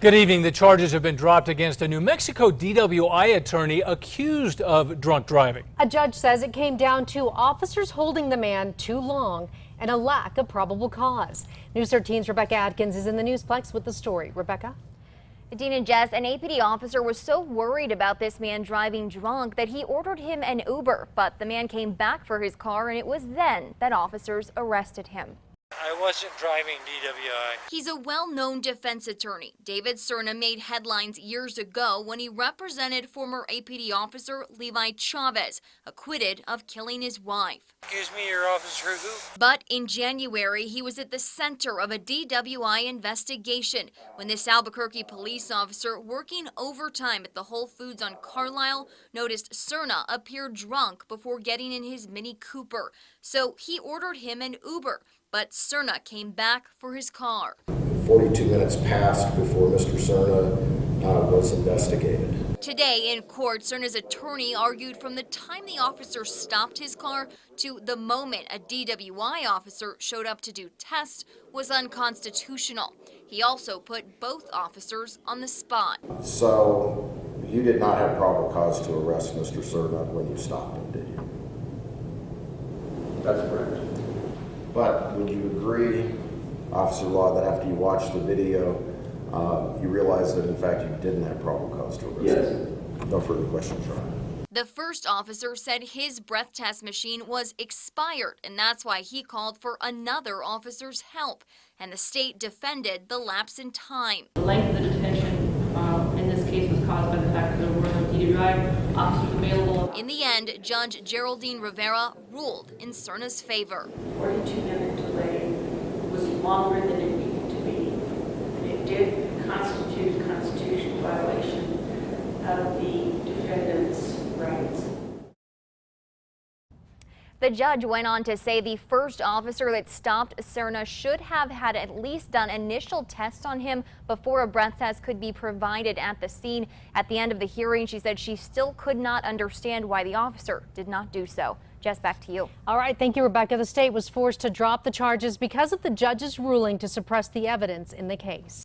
Good evening. The charges have been dropped against a New Mexico DWI attorney accused of drunk driving. A judge says it came down to officers holding the man too long and a lack of probable cause. News 13's Rebecca Atkins is in the Newsplex with the story. Rebecca? Dean and Jess, an APD officer was so worried about this man driving drunk that he ordered him an Uber, but the man came back for his car and it was then that officers arrested him. I wasn't driving DWI. He's a well-known defense attorney. David Cerna made headlines years ago when he represented former APD officer Levi Chavez, acquitted of killing his wife. Excuse me, your officer who? But in January, he was at the center of a DWI investigation when this Albuquerque police officer working overtime at the Whole Foods on Carlisle noticed Cerna appear drunk before getting in his Mini Cooper. So he ordered him an Uber. But Cerna came back for his car. 42 minutes passed before Mr. Cerna was investigated. Today in court, Cerna's attorney argued from the time the officer stopped his car to the moment a DWI officer showed up to do tests was unconstitutional. He also put both officers on the spot. So you did not have probable cause to arrest Mr. Cerna when you stopped him, did you? That's correct. But would you agree, Officer Law, that after you watched the video, you realized that in fact you didn't have probable cause to arrest him? Yes. No further questions, Your Honor. The first officer said his breath test machine was expired, and that's why he called for another officer's help. And the state defended the lapse in time. The length of the detention in this case was caused by the fact that there were no DWI officers available. In the end, Judge Geraldine Rivera ruled in Cerna's favor. 42-minute delay was longer than it needed to be. And it did constitute a constitutional violation of the defendant's rights. The judge went on to say the first officer that stopped Cerna should have had at least done initial tests on him before a breath test could be provided at the scene. At the end of the hearing, she said she still could not understand why the officer did not do so. Jess, back to you. All right. Thank you, Rebecca. The state was forced to drop the charges because of the judge's ruling to suppress the evidence in the case.